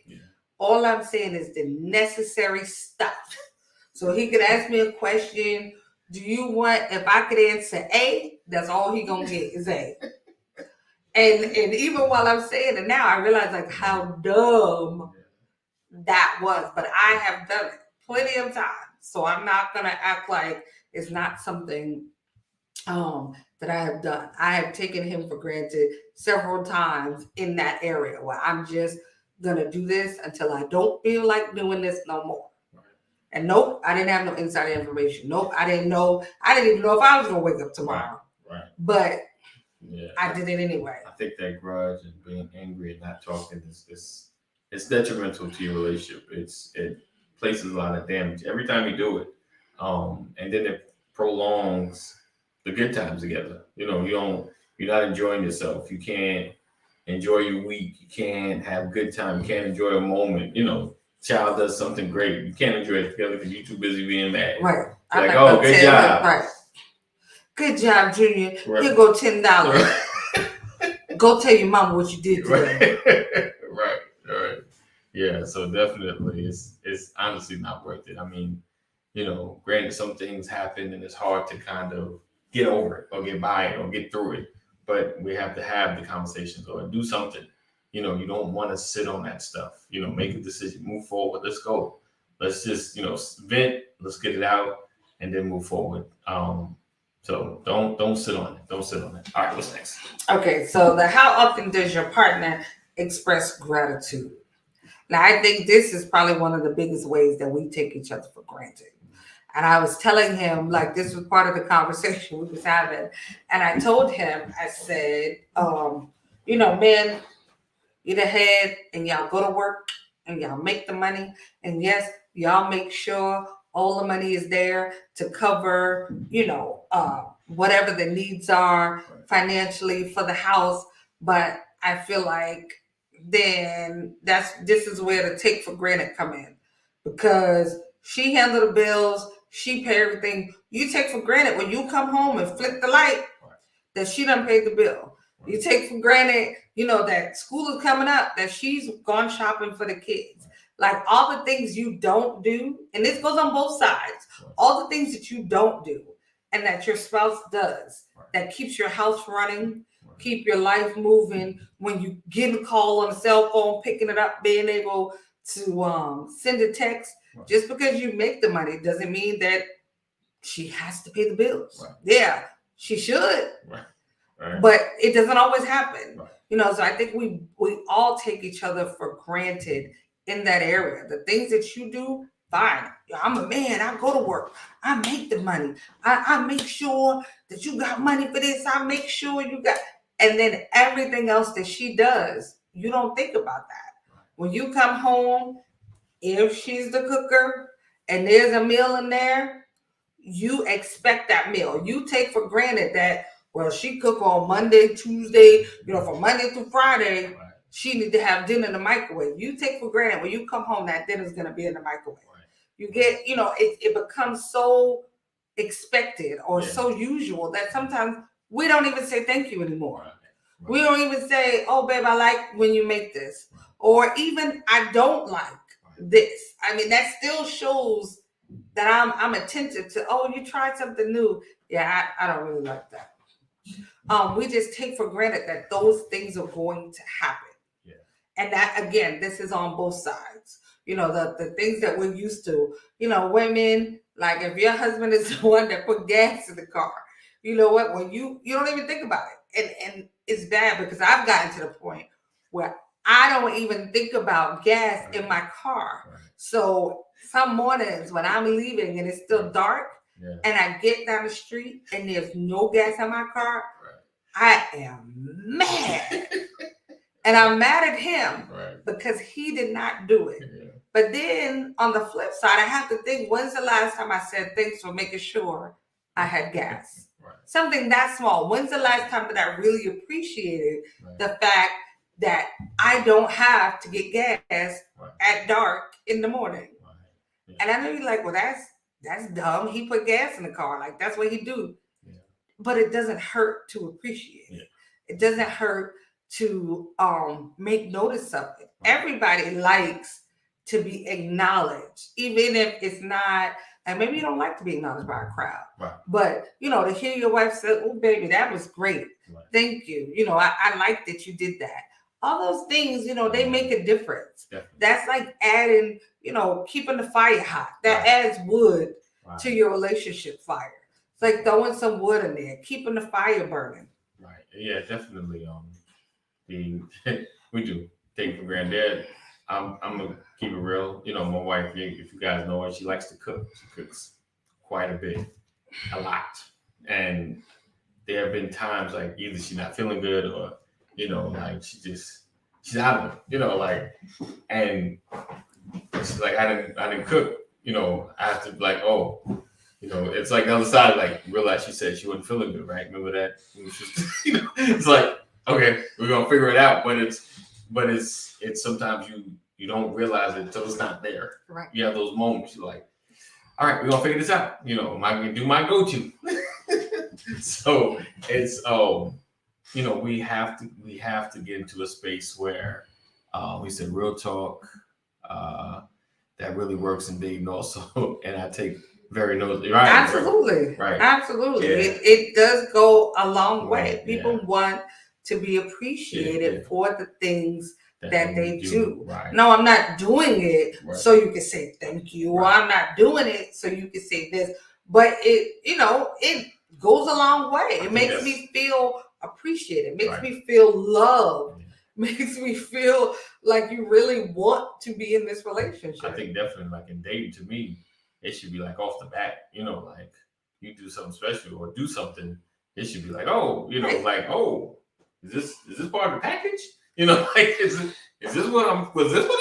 Speaker 2: All I'm saying is the necessary stuff. So he could ask me a question. Do you want, if I could answer A, that's all he going to get is A. And even while I'm saying it now, I realize like how dumb that was. But I have done it plenty of times. So I'm not going to act like it's not something that I have done. I have taken him for granted several times in that area where I'm just going to do this until I don't feel like doing this no more. And nope, I didn't have no insider information. Nope, I didn't know. I didn't even know if I was going to wake up tomorrow. But
Speaker 1: Yeah.
Speaker 2: I did it anyway.
Speaker 1: I think that grudge and being angry and not talking is it's detrimental to your relationship. It places a lot of damage every time you do it, and then it prolongs the good times together. You're not enjoying yourself. You can't enjoy your week. You can't have good time. You can't enjoy a moment. Child does something great. You can't enjoy it together because you're too busy being mad.
Speaker 2: Right.
Speaker 1: Like, oh, good job.
Speaker 2: Right. Good job, Junior.
Speaker 1: Right.
Speaker 2: Here go $10. Go tell your mom what you did today.
Speaker 1: Right. Yeah, so definitely it's honestly not worth it. I mean, granted some things happen and it's hard to kind of get over it or get by it or get through it. But we have to have the conversations or do something. You don't want to sit on that stuff. Make a decision, move forward, let's go. Let's just, vent, let's get it out and then move forward. So don't sit on it. Don't sit on it. All right, what's next?
Speaker 2: Okay, so how often does your partner express gratitude? Now, I think this is probably one of the biggest ways that we take each other for granted. And I was telling him, like, this was part of the conversation we was having. And I told him, I said, man, you're the head and y'all go to work and y'all make the money. And yes, y'all make sure all the money is there to cover, whatever the needs are financially for the house. But I feel like then this is where the take for granted come in, because she handle the bills, she pay everything. You take for granted when you come home and flip the light that she done paid the bill. You take for granted, that school is coming up, that she's gone shopping for the kids. Like all the things you don't do, and this goes on both sides, all the things that you don't do and that your spouse does that keeps your house running, keep your life moving. When you get a call on a cell phone, picking it up, being able to send a text, just because you make the money doesn't mean that she has to pay the bills. Yeah, she should. But it doesn't always happen. So I think we all take each other for granted in that area. The things that you do, fine. I'm a man. I go to work. I make the money. I make sure that you got money for this. I make sure you got. And then everything else that she does, you don't think about that. When you come home, if she's the cooker and there's a meal in there, you expect that meal. You take for granted that, well, she cook on Monday, Tuesday, from Monday through Friday, she need to have dinner in the microwave. You take for granted when you come home that dinner's going to be in the microwave. You get, it becomes so expected or so usual that sometimes we don't even say thank you anymore. We don't even say, oh, babe, I like when you make this. Or even, I don't like this. I mean, that still shows that I'm attentive to, oh, you tried something new. Yeah, I don't really like that. We just take for granted that those things are going to happen. Yeah. And that, again, this is on both sides. The things that we're used to, women, like if your husband is the one that put gas in the car, you know what, when you don't even think about it. And it's bad because I've gotten to the point where I don't even think about gas in my car. So some mornings when I'm leaving and it's still dark and I get down the street and there's no gas in my car, I am mad. And I'm mad at him because he did not do it. Yeah. But then on the flip side, I have to think, when's the last time I said thanks for making sure I had gas? Something that small. When's the last time that I really appreciated the fact that I don't have to get gas at dark in the morning? Yeah. And I know you're like, well, that's dumb. He put gas in the car. Like, that's what he do. Yeah. But it doesn't hurt to appreciate it. It doesn't hurt to make notice of it. Everybody likes to be acknowledged, even if it's not, and maybe you don't like to be acknowledged by a crowd. But, to hear your wife say, oh, baby, that was great. Thank you. I like that you did that. All those things, they make a difference. Definitely. That's like adding, keeping the fire hot. That adds wood to your relationship fire. It's like throwing some wood in there, keeping the fire burning.
Speaker 1: Right. Yeah, definitely. We do take for granted. I'm gonna keep it real. My wife, if you guys know her, she likes to cook. She cooks quite a bit, a lot. And there have been times like either she's not feeling good or, like she's out of it, like, and she's like, I didn't cook, I have to like, oh, it's like the other side, like realize she said she wasn't feeling good, right? Remember that? It was just, it's like, okay, we're gonna figure it out, but it's sometimes you don't realize it until it's not there.
Speaker 2: Right.
Speaker 1: You have those moments, you're like, all right, we're gonna figure this out. Am I gonna do my go-to? So it's we have to get into a space where we said real talk that really works in dating also, and I take very notice. Right,
Speaker 2: absolutely,
Speaker 1: right,
Speaker 2: absolutely.
Speaker 1: Yeah.
Speaker 2: It does go a long way.
Speaker 1: Right,
Speaker 2: People want to be appreciated for the things that they do.
Speaker 1: Right.
Speaker 2: No, I'm not doing it so you can say thank you, or I'm not doing it so you can say this. But it goes a long way. It makes me feel appreciated. Makes me feel loved. Makes me feel like you really want to be in this relationship.
Speaker 1: I think definitely, like in dating, to me, it should be like off the bat. Like you do something special or do something, it should be like, oh, like, oh, is this part of the package? Like is this what I'm signing up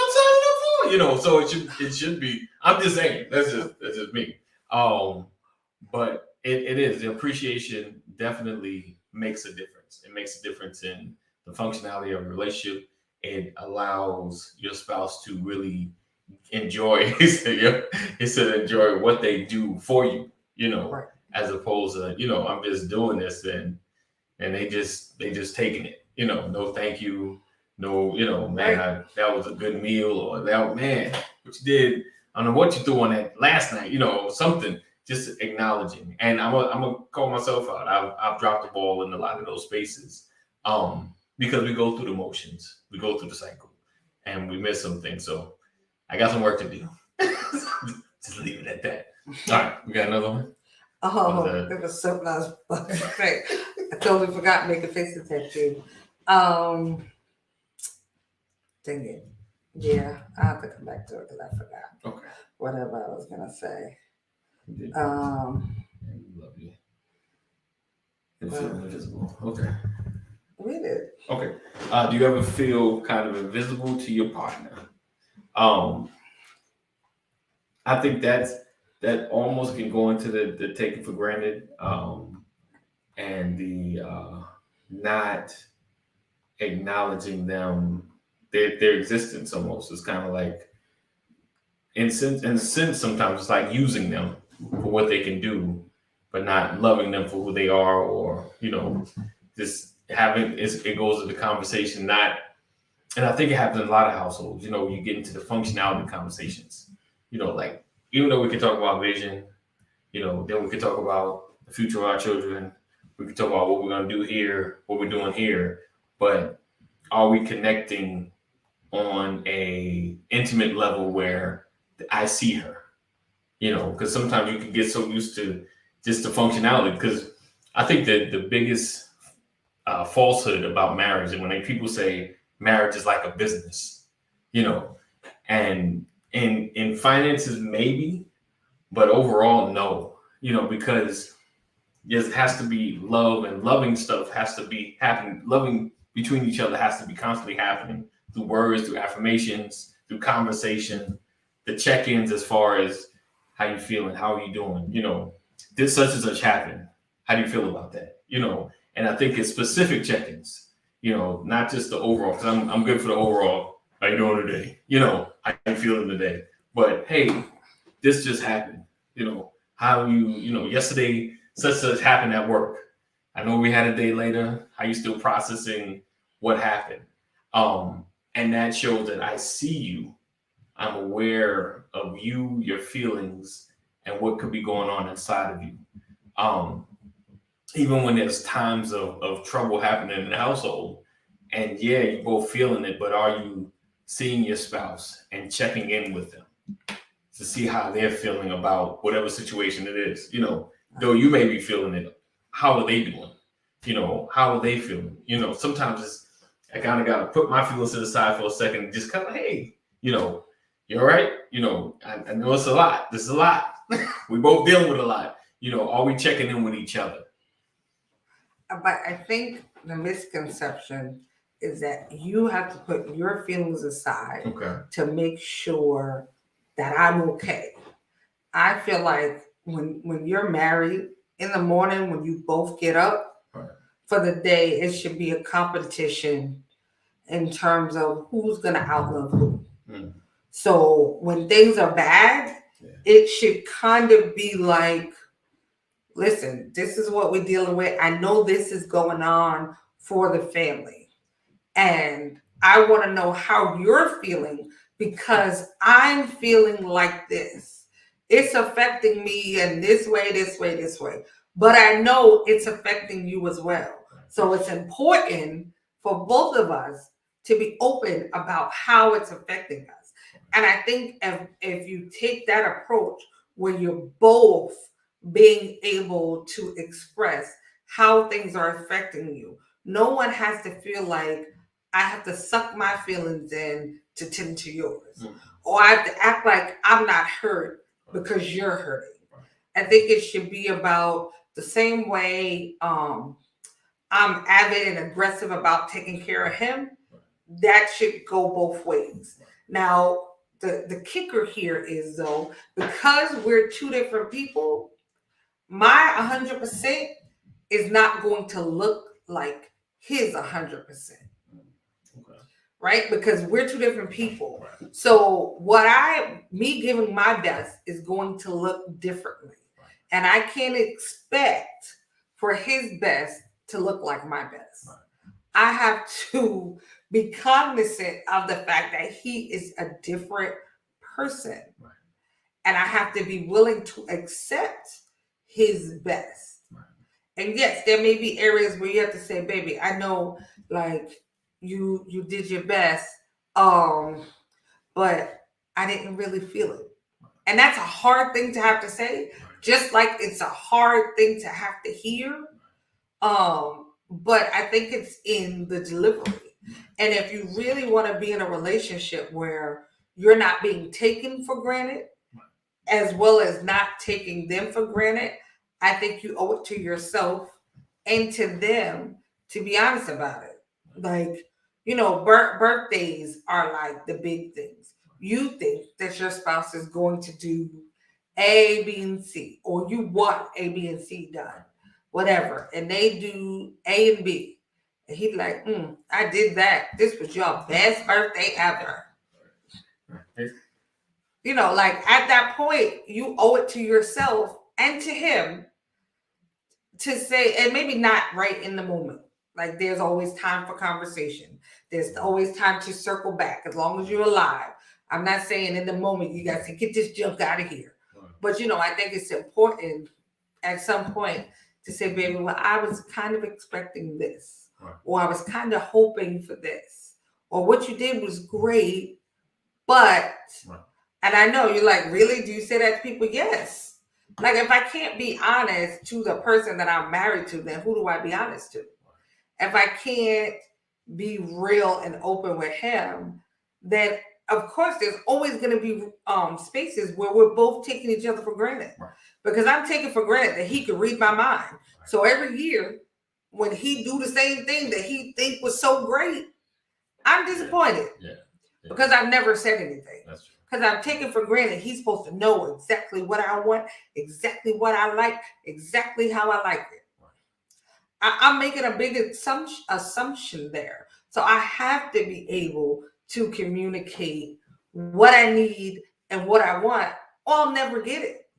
Speaker 1: for? So it should be. I'm just saying that's just me. But it is, the appreciation definitely makes a difference. It makes a difference in the functionality of a relationship. It allows your spouse to really enjoy. He said enjoy what they do for you. As opposed to I'm just doing this and they just taking it. No thank you. No, man, that was a good meal, or that, man, what you did, I don't know what you threw on that last night, something, just acknowledging. And I'm gonna call myself out. I've dropped the ball in a lot of those spaces, because we go through the motions, we go through the cycle, and we miss some things. So I got some work to do. Just leave it at that. All right, we got another one.
Speaker 2: Oh, it was something I was say. I totally forgot making faces at you. Dang it. Yeah, I have to come back to it because I forgot.
Speaker 1: Okay.
Speaker 2: Whatever I was gonna say.
Speaker 1: I love you. You feel invisible. Okay.
Speaker 2: We did.
Speaker 1: Okay. Do you ever feel kind of invisible to your partner? I think that almost can go into the taking for granted, and the not acknowledging them, their existence. Almost, it's kind of like, in a sense, sometimes it's like using them for what they can do, but not loving them for who they are, or just having it goes to the conversation not. And I think it happens in a lot of households. You get into the functionality conversations. Like, even though we can talk about vision, then we can talk about the future of our children. We can talk about what we're going to do here, what we're doing here. But are we connecting on a intimate level where I see her? Because sometimes you can get so used to just the functionality. Because I think that the biggest falsehood about marriage, and when people say marriage is like a business, and in finances maybe, but overall no, because there has to be love, and loving stuff has to be happening. Loving between each other has to be constantly happening through words, through affirmations, through conversation, the check-ins as far as how you feeling, how are you doing, this such and such happened. How do you feel about that? And I think it's specific check-ins, not just the overall, because I'm good for the overall. How you doing today? How you feeling today? But hey, this just happened. How you, yesterday such happened at work. I know we had a day later. How you still processing what happened? And that shows that I see you. I'm aware of you, your feelings, and what could be going on inside of you. Even when there's times of trouble happening in the household, and yeah, you're both feeling it, but are you seeing your spouse and checking in with them to see how they're feeling about whatever situation it is? Though you may be feeling it, how are they doing? How are they feeling? Sometimes I kind of got to put my feelings to the side for a second and just kind of, hey, you're all right. I know it's a lot. This is a lot. We both dealing with a lot. Are we checking in with each other?
Speaker 2: but I think the misconception is that you have to put your feelings aside
Speaker 1: Okay.
Speaker 2: to make sure that I'm okay. I feel like when you're married in the morning, when you both get up
Speaker 1: Right.
Speaker 2: for the day, it should be a competition in terms of who's gonna outlove who.
Speaker 1: Mm.
Speaker 2: So when things are bad,
Speaker 1: Yeah.
Speaker 2: it should kind of be like, listen, this is what we're dealing with. I know this is going on for the family. And I want to know how you're feeling because I'm feeling like this. It's affecting me in this way, this way, this way. But I know it's affecting you as well. So it's important for both of us to be open about how it's affecting us. And I think if you take that approach where you're both being able to express how things are affecting you, no one has to feel like I have to suck my feelings in to tend to yours.
Speaker 1: Mm.
Speaker 2: Or I have to act like I'm not hurt because you're hurting. I think it should be about the same way I'm avid and aggressive about taking care of him. That should go both ways. Now, the kicker here is though, because we're two different people, my 100% is not going to look like his 100%.
Speaker 1: Okay.
Speaker 2: Right? Because we're two different people.
Speaker 1: Right.
Speaker 2: So me giving my best is going to look differently.
Speaker 1: Right.
Speaker 2: And I can't expect for his best to look like my best.
Speaker 1: Right.
Speaker 2: I have to be cognizant of the fact that he is a different person.
Speaker 1: Right.
Speaker 2: And I have to be willing to accept his best.
Speaker 1: Right.
Speaker 2: And yes, there may be areas where you have to say, baby, I know like you did your best, but I didn't really feel it. And that's a hard thing to have to say, just like it's a hard thing to have to hear. But I think it's in the delivery. And if you really want to be in a relationship where you're not being taken for granted, as well as not taking them for granted, I think you owe it to yourself and to them to be honest about it. Like, birthdays are like the big things. You think that your spouse is going to do A, B, and C, or you want A, B, and C done, whatever, and they do A and B. And he's like, I did that. This was your best birthday ever. Like at that point, you owe it to yourself and to him to say, and maybe not right in the moment. Like there's always time for conversation. There's always time to circle back as long as you're alive. I'm not saying in the moment you guys say, get this junk out of here. Right. But, I think it's important at some point to say, baby, well, I was kind of expecting this. Right. Or I was kind of hoping for this. Or what you did was great, but... Right. And I know you're like, really? Do you say that to people? Yes. Like if I can't be honest to the person that I'm married to, then who do I be honest to? If I can't be real and open with him, then of course there's always going to be spaces where we're both taking each other for granted. Right. Because I'm taking for granted that he can read my mind. Right. So every year when he do the same thing that he think was so great, I'm disappointed. Yeah. Because I've never said anything. That's true. Because I'm taking for granted he's supposed to know exactly what I want, exactly what I like, exactly how I like it. I'm making a big assumption there. So I have to be able to communicate what I need and what I want, or I'll never get it.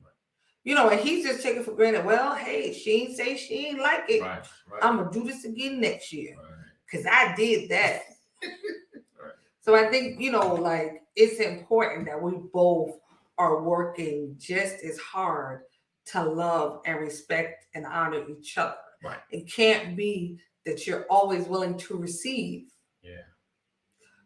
Speaker 2: And he's just taking for granted, well, hey, she ain't say she ain't like it. Right. I'm going to do this again next year because I did that. So I think, like it's important that we both are working just as hard to love and respect and honor each other. Right. It can't be that you're always willing to receive. Yeah.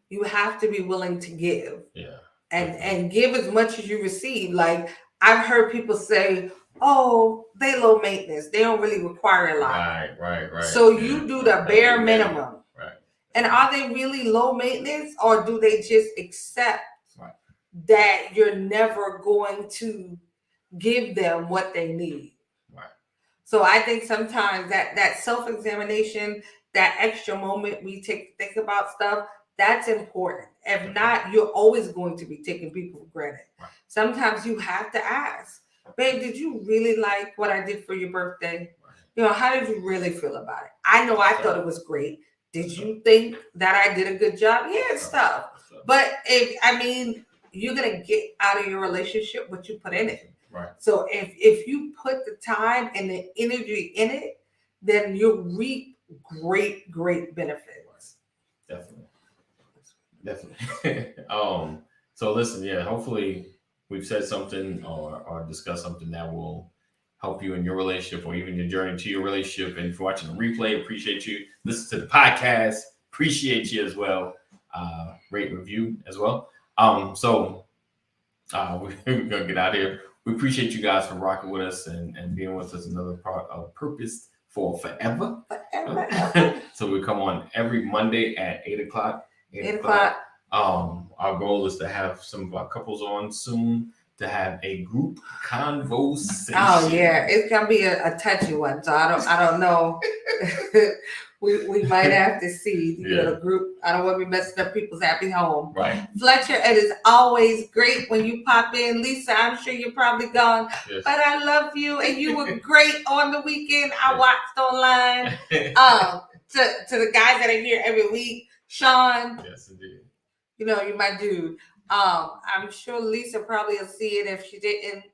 Speaker 2: You have to be willing to give. Yeah. And give as much as you receive. Like I've heard people say, oh, they low maintenance. They don't really require a lot. Right. So you do the bare minimum. Right. And are they really low maintenance or do they just accept that you're never going to give them what they need? Right. So I think sometimes that self-examination, that extra moment we take to think about stuff, that's important. If not, you're always going to be taking people for granted.
Speaker 1: Right.
Speaker 2: Sometimes you have to ask, babe, did you really like what I did for your birthday?
Speaker 1: Right.
Speaker 2: How did you really feel about it? I know I thought it was great. Did you think that I did a good job? Yeah, it's tough. But you're gonna get out of your relationship what you put in it.
Speaker 1: Right.
Speaker 2: So if you put the time and the energy in it, then you'll reap great benefits.
Speaker 1: Definitely. So listen, yeah, hopefully we've said something or discussed something that will help you in your relationship or even your journey to your relationship. And if you're watching the replay, appreciate you. Listen to the podcast, appreciate you as well. Rate and review as well. So we're gonna get out of here. We appreciate you guys for rocking with us and being with us. Another part of Purpose for Forever. So we come on every Monday at 8 o'clock.
Speaker 2: 8 o'clock.
Speaker 1: Our goal is to have some of our couples on soon to have a group conversation.
Speaker 2: Oh yeah, it's gonna be a touchy one. So I don't know. we might have to see the group. I don't want to be messing up people's happy home.
Speaker 1: Right.
Speaker 2: Fletcher, it is always great when you pop in. Lisa, I'm sure you're probably gone, but I love you, and you were great on the weekend. I watched online. To the guys that are here every week, Sean.
Speaker 1: Yes, indeed.
Speaker 2: You're my dude. I'm sure Lisa probably will see it if she didn't.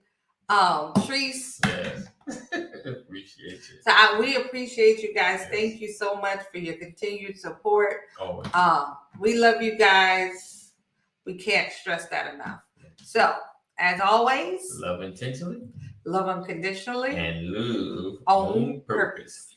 Speaker 2: Treese.
Speaker 1: Yes. Appreciate you.
Speaker 2: So we appreciate you guys. Yes. Thank you so much for your continued support.
Speaker 1: Always.
Speaker 2: We love you guys. We can't stress that enough. So, as always,
Speaker 1: love intentionally,
Speaker 2: love unconditionally,
Speaker 1: and love
Speaker 2: on purpose.